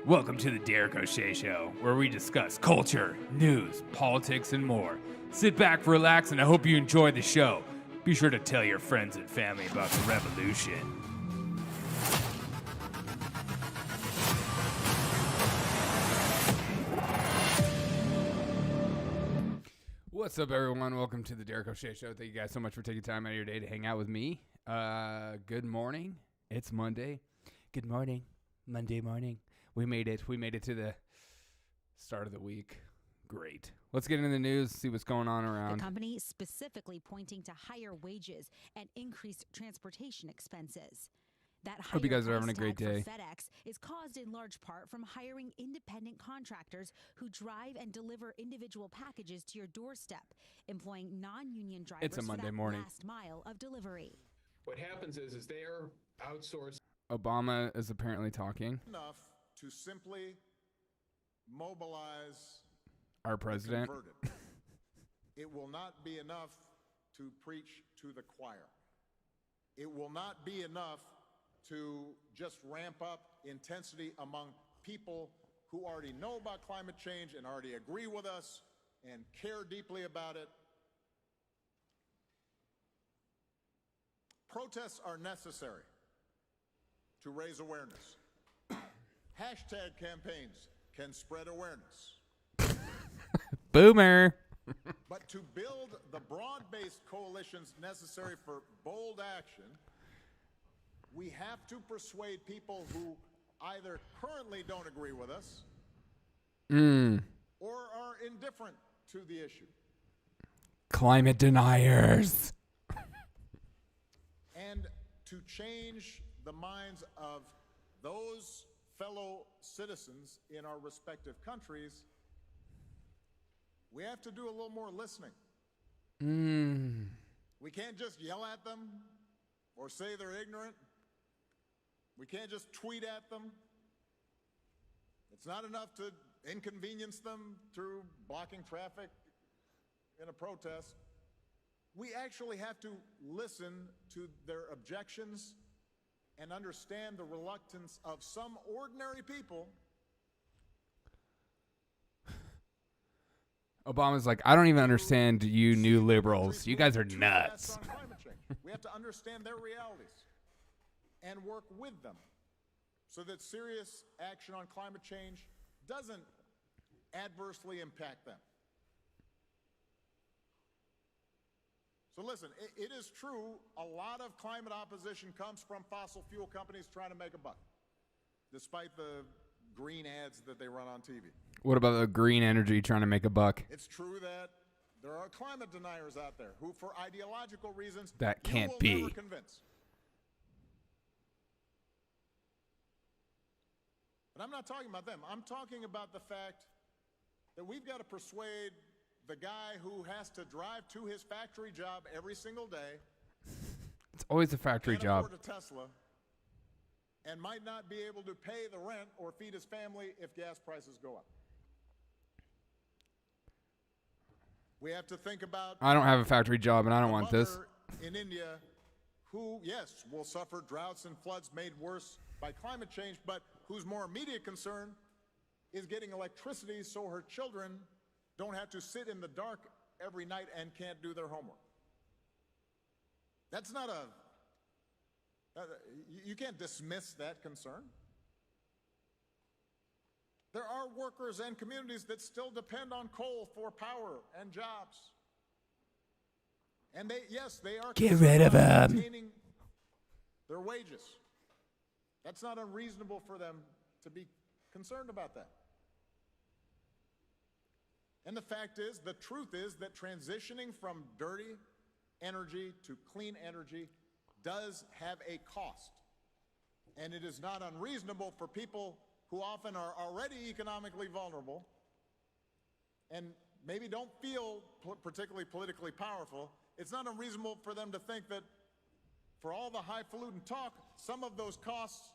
Welcome to the Derek O'Shea Show, where we discuss culture, news, politics, and more. Sit back, relax, and I hope you enjoy the show. Be sure to tell your friends and family about the revolution. What's up, everyone? Welcome to the Derek O'Shea Show. Thank you guys so much for taking time out of your day to hang out with me. Good morning. It's Monday. Good morning. Monday morning. We made it. We made it to the start of the week. Great. Let's get into the news, see what's going on around. The company specifically pointing to higher wages and increased transportation expenses. That higher Hope you guys are having a great price tag day. for FedEx is caused in large part from hiring independent contractors who drive and deliver individual packages to your doorstep, employing non-union drivers It's a Monday for that morning. last mile of delivery. What happens is they're outsourced. Obama is apparently talking. Enough to simply mobilize Our the president. converted. It will not be enough to preach to the choir. It will not be enough to just ramp up intensity among people who already know about climate change and already agree with us and care deeply about it. Protests are necessary to raise awareness. Hashtag campaigns can spread awareness. Boomer. But to build the broad-based coalitions necessary for bold action, we have to persuade people who either currently don't agree with us or are indifferent to the issue. Climate deniers. And to change the minds of those fellow citizens in our respective countries, we have to do a little more listening. We can't just yell at them or say they're ignorant. We can't just tweet at them. It's not enough to inconvenience them through blocking traffic in a protest. We actually have to listen to their objections and understand the reluctance of some ordinary people. Obama's like, I don't even understand you new liberals. You guys are nuts. We have to understand their realities and work with them so that serious action on climate change doesn't adversely impact them. So listen, it is true, a lot of climate opposition comes from fossil fuel companies trying to make a buck, despite the green ads that they run on TV. What about the green energy trying to make a buck? It's true that there are climate deniers out there who, for ideological reasons, That can't you will be. never convince. But I'm not talking about them. I'm talking about the fact that we've got to persuade the guy who has to drive to his factory job every single day, It's always a factory can't job. afford a Tesla, and might not be able to pay the rent or feed his family if gas prices go up. We have to think about I don't have a factory job, and I don't a want this. mother in India who, yes, will suffer droughts and floods made worse by climate change, but whose more immediate concern is getting electricity so her children don't have to sit in the dark every night and can't do their homework. That's not you can't dismiss that concern. There are workers and communities that still depend on coal for power and jobs. And they are Get rid of them. maintaining their wages. That's not unreasonable for them to be concerned about that. And the fact is, the truth is that transitioning from dirty energy to clean energy does have a cost. And it is not unreasonable for people who often are already economically vulnerable and maybe don't feel particularly politically powerful. It's not unreasonable for them to think that for all the highfalutin talk, some of those costs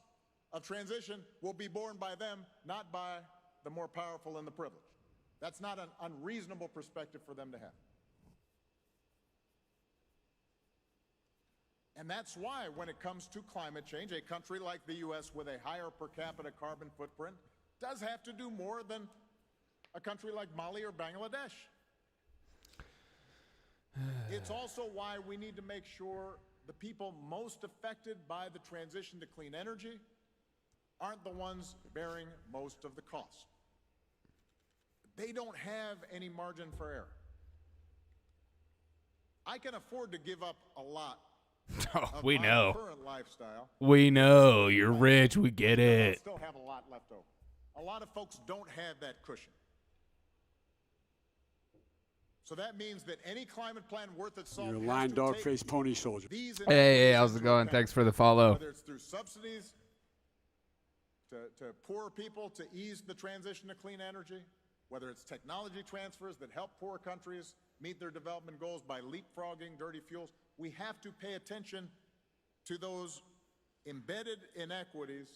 of transition will be borne by them, not by the more powerful and the privileged. That's not an unreasonable perspective for them to have. And that's why when it comes to climate change, a country like the U.S. with a higher per capita carbon footprint does have to do more than a country like Mali or Bangladesh. It's also why we need to make sure the people most affected by the transition to clean energy aren't the ones bearing most of the cost. They don't have any margin for error. I can afford to give up a lot of We my know. current lifestyle. We know. You're rich. We get I it. still have a lot left over. A lot of folks don't have that cushion. So that means that any climate plan worth its salt You're a has lying to dog take faced pony soldier. these Hey, inequities how's it into going? account. Thanks for the follow. Whether it's through subsidies to poor people to ease the transition to clean energy, whether it's technology transfers that help poor countries meet their development goals by leapfrogging dirty fuels, we have to pay attention to those embedded inequities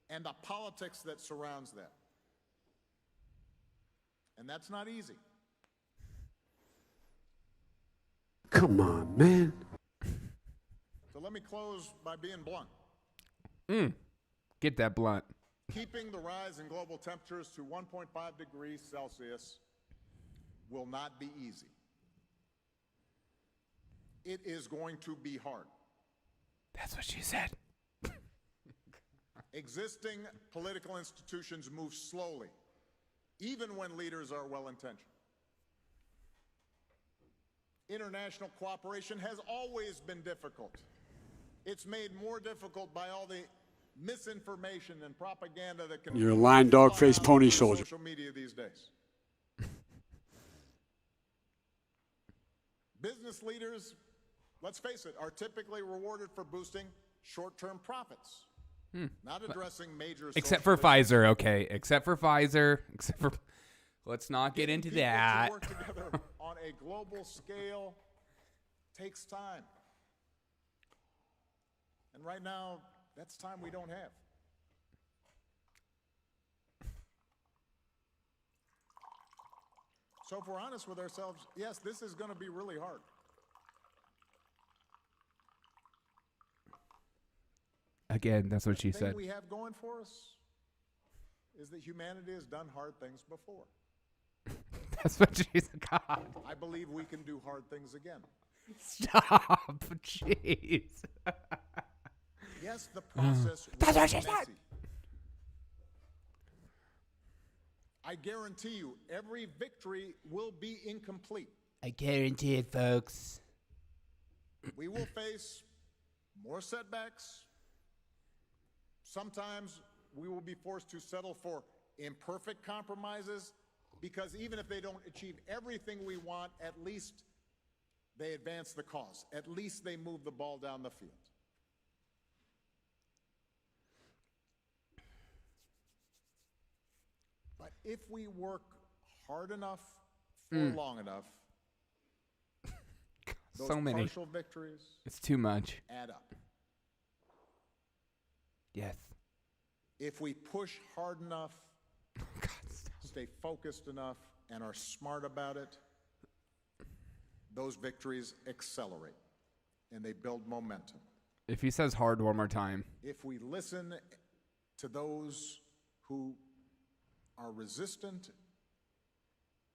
and the politics that surrounds that. And that's not easy. Come on, man. So let me close by being blunt. Get that blunt. Keeping the rise in global temperatures to 1.5 degrees Celsius will not be easy. It is going to be hard. That's what she said. Existing political institutions move slowly, even when leaders are well-intentioned. International cooperation has always been difficult. It's made more difficult by all the misinformation and propaganda that can. You're a lying dog faced fly out pony on soldier. Social media these days. Business leaders, let's face it, are typically rewarded for boosting short-term profits, not addressing major. Except for social issues. Pfizer, okay. Except for Pfizer. Except for. Let's not get Getting into people that. to work together on a global scale takes time. And right now, that's time we don't have. So if we're honest with ourselves, yes, this is going to be really hard. Again, that's what she The thing said. we have going for us is that humanity has done hard things before. That's what she said. God. I believe we can do hard things again. Stop. Jeez. Yes, the process That's will what be she said. messy. I guarantee you, every victory will be incomplete. I guarantee it, folks. We will face more setbacks. Sometimes we will be forced to settle for imperfect compromises because even if they don't achieve everything we want, at least they advance the cause. At least they move the ball down the field. But if we work hard enough for long enough, those So many. partial victories It's too much. add up. Yes. If we push hard enough, God, stop. stay focused enough, and are smart about it, those victories accelerate and they build momentum. If he says hard one more time. If we listen to those who are resistant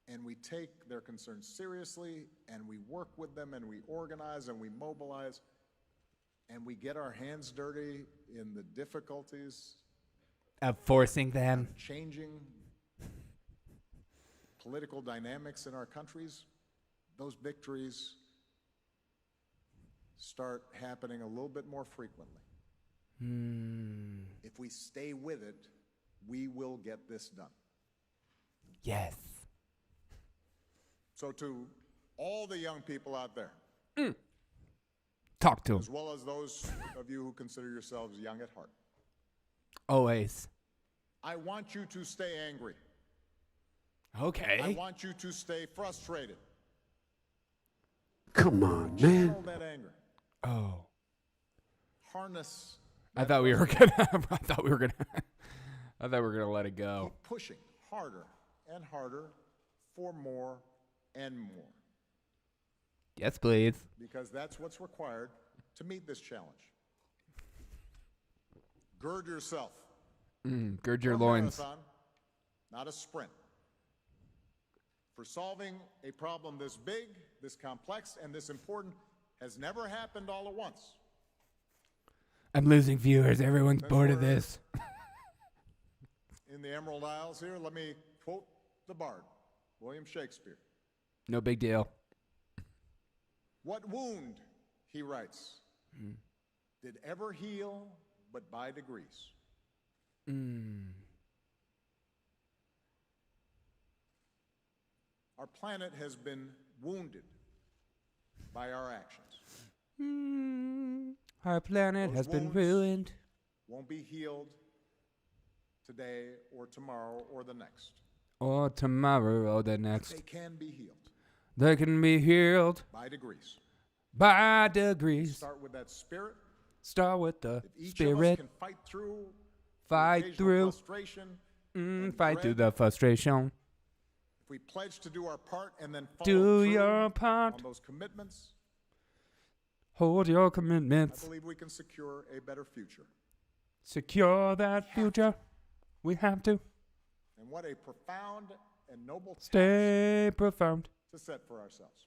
and we take their concerns seriously and we work with them and we organize and we mobilize and we get our hands dirty in the difficulties Of forcing them. changing political dynamics in our countries, those victories start happening a little bit more frequently. If we stay with it, we will get this done. Yes. So to all the young people out there, Talk to him. as well as those of you who consider yourselves young at heart, Always. I want you to stay angry. Okay. I want you to stay frustrated. Come on, man. Channel that anger. Oh. Harness. I thought we were gonna. I thought we were gonna let it go. Keep pushing harder and harder for more and more, Yes, please. because that's what's required to meet this challenge. Gird yourself. Gird your Or a loins. marathon, not a sprint. For solving a problem this big, this complex, and this important has never happened all at once. I'm losing viewers. Everyone's Since bored of we're this. In the Emerald Isles here, let me quote the bard, William Shakespeare. No big deal. What wound, he writes, did ever heal but by degrees? Our planet has been wounded by our actions. Our planet Those has been wounds ruined. Won't be healed today or tomorrow or the next. Or tomorrow or the next. They can be healed They can be healed by degrees. by degrees. Start with that spirit. Start with the If each of us spirit. can fight through the Fight occasional through. frustration, and Fight through dread, the frustration. if we pledge to do our part and then follow Do through your part. on those commitments, Hold your I commitments. believe we can secure a better future. Secure that future. We have to And what a profound and noble task stay profound. to set for ourselves.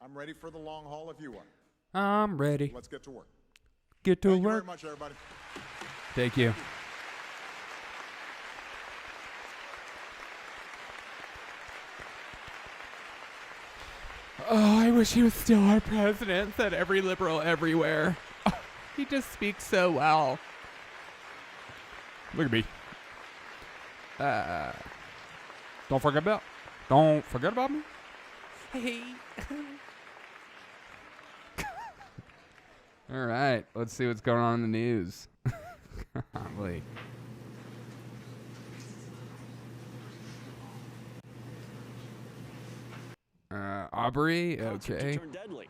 I'm ready for the long haul if you are. I'm ready. Let's get to work. Get to Thank you very work. much, everybody. Thank you. Oh, I wish he was still our president, said every liberal everywhere. He just speaks so well. Look at me. Don't forget about me. Hey. All right, let's see what's going on in the news. Golly. Aubrey, Concert to okay. turn deadly.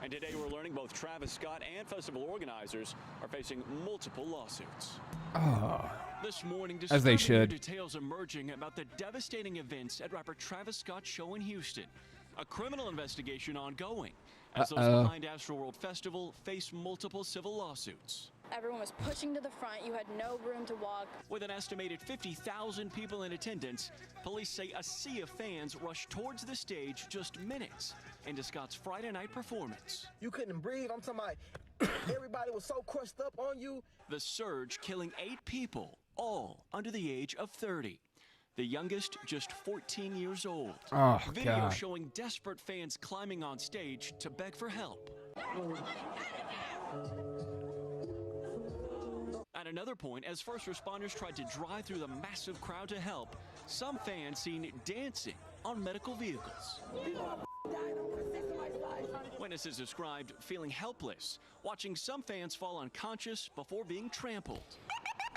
And today we're learning both Travis Scott and festival organizers are facing multiple lawsuits. Oh, This morning, as they disturbing should. details emerging about the devastating events at rapper Travis Scott's show in Houston. A criminal investigation ongoing as those behind Astroworld Festival face multiple civil lawsuits. Everyone was pushing to the front. You had no room to walk. With an estimated 50,000 people in attendance, police say a sea of fans rushed towards the stage just minutes into Scott's Friday night performance. You couldn't breathe. I'm talking about everybody was so crushed up on you. The surge killing 8 people, all under the age of 30. The youngest just 14 years old. Oh, Video God. showing desperate fans climbing on stage to beg for help. At another point, as first responders tried to drive through the massive crowd to help, some fans seen dancing on medical vehicles. Witnesses described feeling helpless, watching some fans fall unconscious before being trampled.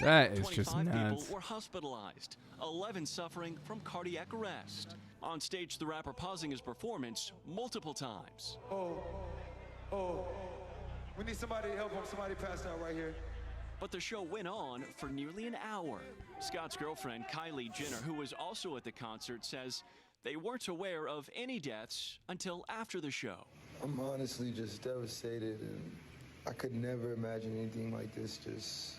That is just 25 nuts. people were hospitalized, 11 suffering from cardiac arrest. On stage, the rapper pausing his performance multiple times. Oh, we need somebody to help him. Somebody passed out right here. But the show went on for nearly an hour. Scott's girlfriend, Kylie Jenner, who was also at the concert, says they weren't aware of any deaths until after the show. I'm honestly just devastated, and I could never imagine anything like this just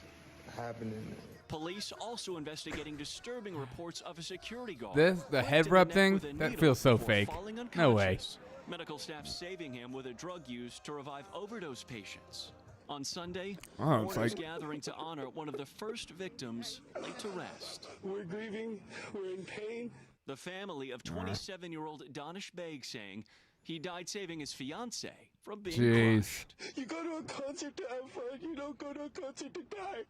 happening. Police also investigating disturbing reports of a security guard. This, the whipped head in rub neck thing, with a that needle feels so before fake. falling No way. unconscious. Medical staff saving him with a drug used to revive overdose patients. On Sunday, Oh, it's mourners like- gathering to honor one of the first victims laid to rest. We're grieving. We're in pain. The family of 27-year-old Danish Beg saying he died saving his fiancée from being Jeez. crushed. You go to a concert to have fun. You don't go to a concert to die.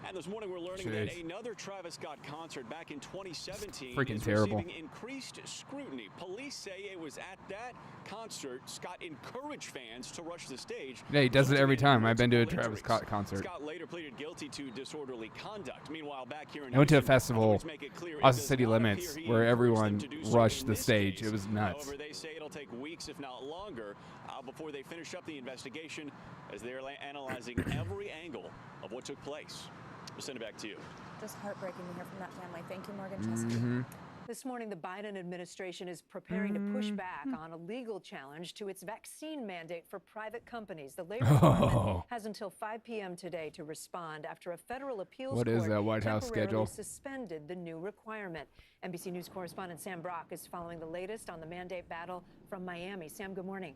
And this morning we're learning that Jeez. another Travis Scott concert back in 2017 Freaking is terrible. receiving increased scrutiny. Police say it was at that concert Scott encouraged fans to rush the stage. Yeah, he does it every resulting in time. I've been to a multiple Travis injuries. Scott concert. Scott later pleaded guilty to disorderly conduct. Meanwhile, back here in I went to a Houston, festival authorities make it clear it off the does city not limits appear he where encouraged everyone them to do so rushed in the this stage. case. It was nuts. However, they say it'll take weeks, if not longer, before they finish up the investigation as they're analyzing every angle of what took place. We'll send it back to you. Just heartbreaking to hear from that family. Thank you, Morgan Chesky. This morning, the Biden administration is preparing to push back on a legal challenge to its vaccine mandate for private companies. The Labor Department has until 5 p.m. today to respond after a federal appeals court is that White House schedule? Suspended the new requirement. NBC News correspondent Sam Brock is following the latest on the mandate battle from Miami. Sam, good morning.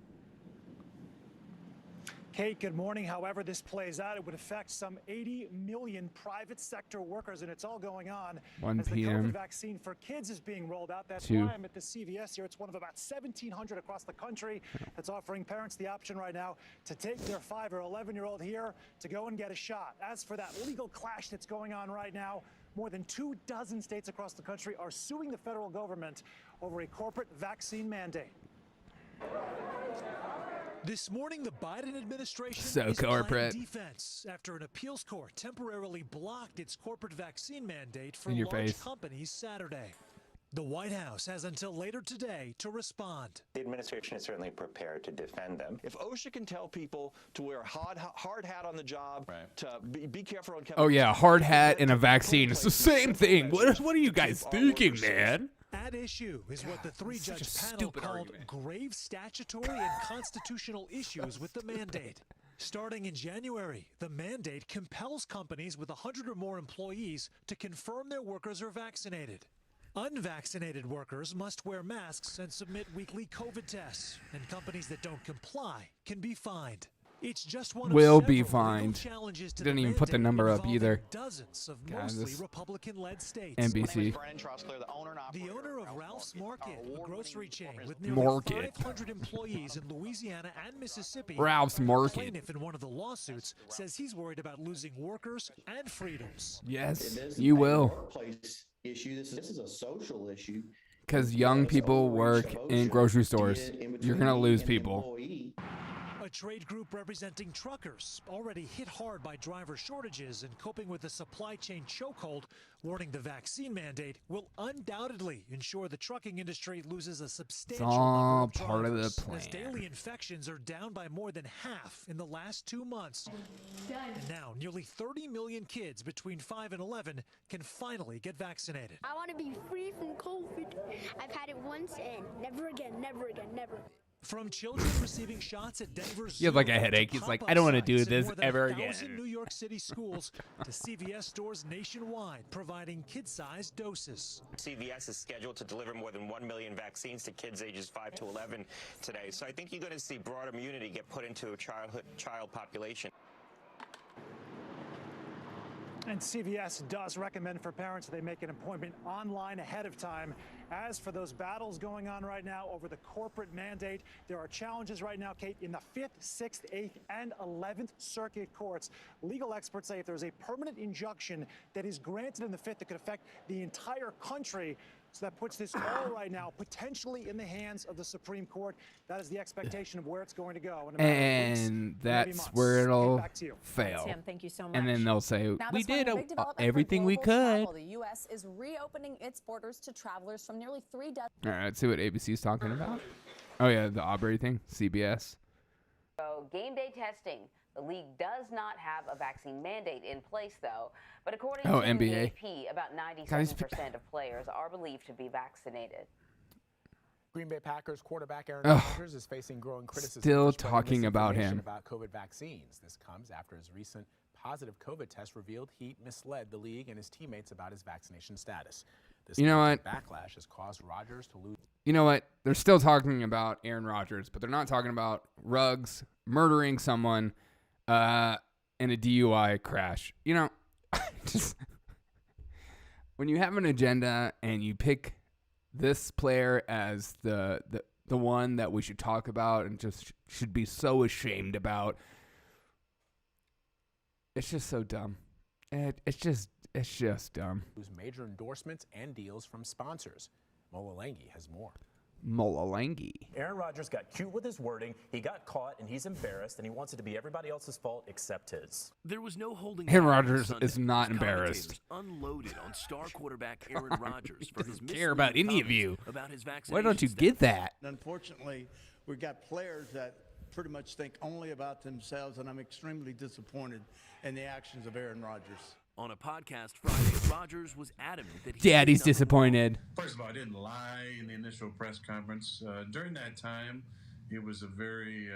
Kate, good morning. However this plays out, it would affect some 80 million private sector workers, and it's all going on 1 as the p.m. COVID vaccine for kids is being rolled out. That's 2. why I'm at the CVS here. It's one of about 1,700 across the country that's offering parents the option right now to take their 5 or 11-year-old here to go and get a shot. As for that legal clash that's going on right now, more than 24 states across the country are suing the federal government over a corporate vaccine mandate. This morning, the Biden administration So is corporate. playing defense after an appeals court temporarily blocked its corporate vaccine mandate for In your large face. companies Saturday. The White House has until later today to respond. The administration is certainly prepared to defend them. If OSHA can tell people to wear a hard hat on the job, to be careful on chemicals. Oh yeah, hard hat and a vaccine. It's the same thing. What are you guys thinking, man? At issue is what the three-judge such a panel stupid called argument. grave statutory and constitutional issues with the mandate. Starting in January, the mandate compels companies with 100 or more employees to confirm their workers are vaccinated. Unvaccinated workers must wear masks and submit weekly COVID tests, and companies that don't comply can be fined. It's just one Will of be several legal fined. challenges to Didn't the even put the mandate number up involving either. Dozens of God, mostly this Republican-led states. NBC. The owner of Ralph's Market, a grocery chain with nearly Market. 500 employees in Louisiana and Mississippi. Ralph's Market. The plaintiff in one of the lawsuits says he's worried about losing workers and freedoms. Yes, you will. Workplace issue. This is a social issue. Because young people work in grocery stores. You're going to lose people. A trade group representing truckers, already hit hard by driver shortages and coping with a supply chain chokehold, warning the vaccine mandate will undoubtedly ensure the trucking industry loses a substantial all number of part of the drivers, plan. as daily infections are down by more than half in the last 2 months. And now, nearly 30 million kids between 5 and 11 can finally get vaccinated. I want to be free from COVID. I've had it once and never again, never again, never. From children receiving shots at Denver's You have like a zoo headache. to He's like, pop-up I don't want to do sites in this more than ever 1,000 again. New York City schools to CVS stores nationwide, providing kid-sized doses. CVS is scheduled to deliver more than 1 million vaccines to kids ages 5 to 11 today. So I think you're going to see broad immunity get put into a child population. And CVS does recommend for parents that they make an appointment online ahead of time. As for those battles going on right now over the corporate mandate, there are challenges right now, Kate, in the 5th, 6th, 8th, and 11th Circuit courts. Legal experts say if there's a permanent injunction that is granted in the 5th that could affect the entire country, so that puts this all right now potentially in the hands of the Supreme Court. That is the expectation of where it's going to go. In a matter of weeks, And maybe that's months. where it'll Back to you. fail. Sam, thank you so much. And then they'll say, Now, we this morning, did a big development for everything we global could. travel. The U.S. is reopening its borders to travelers from nearly 3 dozen. All right, let's see what ABC's talking about. Oh, yeah, the Aubrey thing, CBS. So game day testing. The league does not have a vaccine mandate in place, though. But according to NBA. the AP, about 97% of players are believed to be vaccinated. Green Bay Packers quarterback Aaron Ugh. Rodgers is facing growing criticism. Still for spreading talking about misinformation him. about COVID vaccines. This comes after his recent positive COVID test revealed he misled the league and his teammates about his vaccination status. This You know what? backlash has caused Rodgers to lose. You know what? They're still talking about Aaron Rodgers, but they're not talking about Ruggs murdering someone in a DUI crash. You know, just when you have an agenda and you pick this player as the one that we should talk about and just should be so ashamed about, it's just so dumb. It's just dumb. Lose major endorsements and deals from sponsors. Molalangi has more. Molalangi. Aaron Rodgers got cute with his wording. He got caught, and he's embarrassed, and he wants it to be everybody else's fault except his. There was no holding. Aaron back on Rodgers Sunday is not as embarrassed. commentators unloaded on star quarterback Aaron Rodgers for his Doesn't care about any of you. About his Why don't you get that? Unfortunately, we've got players that pretty much think only about themselves, and I'm extremely disappointed in the actions of Aaron Rodgers. On a podcast Friday, Rodgers was adamant that Daddy's disappointed. First of all, I didn't lie in the initial press conference. During that time, it was a very,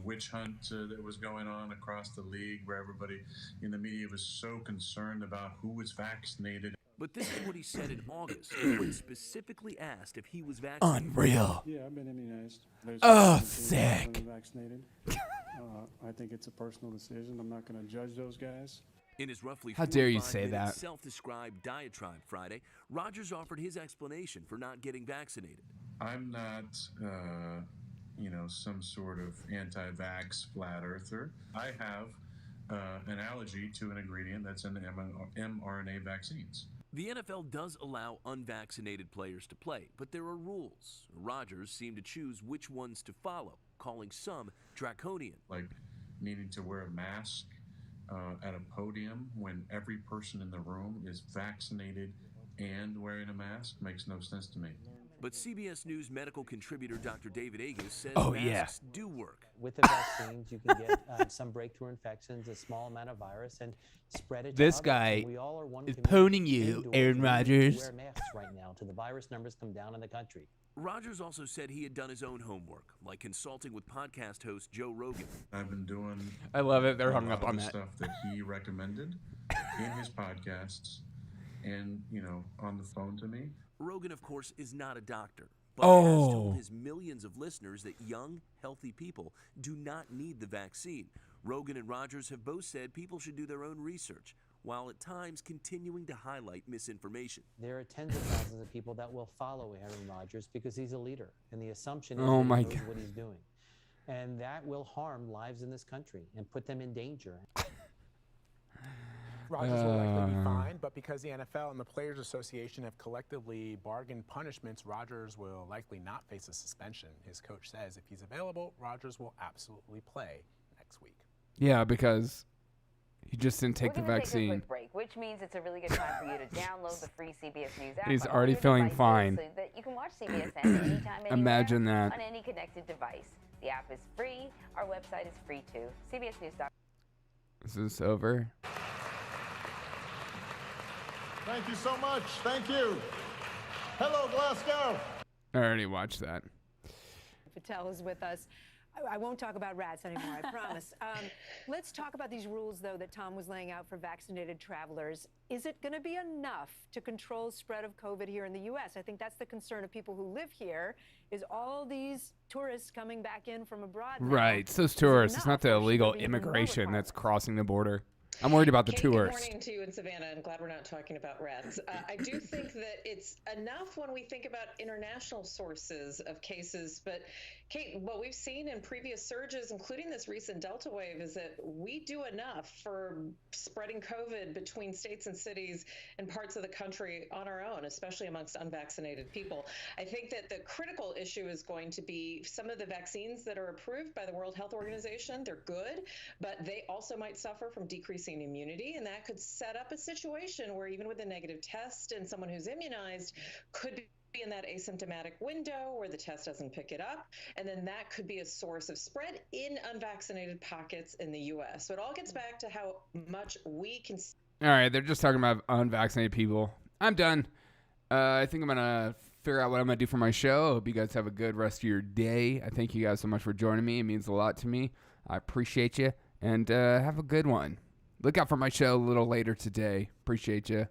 witch hunt that was going on across the league, where everybody in the media was so concerned about who was vaccinated. But this is what he said in August when specifically asked if he was vaccinated. Unreal. Yeah, I've been immunized. Sick. Vaccinated. I think it's a personal decision. I'm not going to judge those guys. In his roughly How dare you 45 say minute that? self-described diatribe Friday, Rodgers offered his explanation for not getting vaccinated. I'm not, some sort of anti-vax flat earther. I have an allergy to an ingredient that's in the mRNA vaccines. The NFL does allow unvaccinated players to play, but there are rules. Rodgers seemed to choose which ones to follow, calling some draconian. Like needing to wear a mask at a podium when every person in the room is vaccinated and wearing a mask makes no sense to me. But CBS News medical contributor Dr. David Agus says masks do work. With the vaccines, you can get some breakthrough infections, a small amount of virus, and spread it to This others. guy We all are one is community. poning you, Indoors, Aaron we need to Rodgers. Wear masks right now till the virus numbers come down in the country. Rodgers also said he had done his own homework, like consulting with podcast host Joe Rogan. I've been doing. I love it. They're a hung lot up of on the that. stuff that he recommended in his podcasts, and on the phone to me. Rogan, of course, is not a doctor, but has told his millions of listeners that young, healthy people do not need the vaccine. Rogan and Rodgers have both said people should do their own research, while at times continuing to highlight misinformation. There are tens of thousands of people that will follow Aaron Rodgers because he's a leader, and the assumption is Oh that my he knows God. what he's doing. And that will harm lives in this country and put them in danger. Rodgers will likely be fined, but because the NFL and the Players Association have collectively bargained punishments, Rodgers will likely not face a suspension. His coach says if he's available, Rodgers will absolutely play next week. Yeah, because he just didn't take the We're gonna vaccine. Take a quick break, which means it's a really good time for you to download the free CBS News app. He's on already your feeling devices fine. So that you can watch CBS anytime, anywhere, Imagine that. on any connected device. The app is free. Our website is free too. CBSNews.com. Is this over? Thank you so much. Thank you. Hello, Glasgow. I already watched that. Patel is with us. I won't talk about rats anymore, I promise. Let's talk about these rules, though, that Tom was laying out for vaccinated travelers. Is it going to be enough to control spread of COVID here in the U.S.? I think that's the concern of people who live here, is all these tourists coming back in from abroad now. Right. It's those tourists. It's not the illegal immigration that's crossing the border. I'm worried about the Kate, tourists. Good morning to you in Savannah. I'm glad we're not talking about rats. I do think that it's enough when we think about international sources of cases. But Kate, what we've seen in previous surges, including this recent Delta wave, is that we do enough for spreading COVID between states and cities and parts of the country on our own, especially amongst unvaccinated people. I think that the critical issue is going to be some of the vaccines that are approved by the World Health Organization. They're good, but they also might suffer from decreasing immunity, and that could set up a situation where even with a negative test and someone who's immunized could be in that asymptomatic window where the test doesn't pick it up, and then that could be a source of spread in unvaccinated pockets in the U.S. So it all gets back to how much we can. All right, they're just talking about unvaccinated people. I'm done. I think I'm going to figure out what I'm going to do for my show. I hope you guys have a good rest of your day. I thank you guys so much for joining me. It means a lot to me. I appreciate you, and have a good one. Look out for my show a little later today. Appreciate you.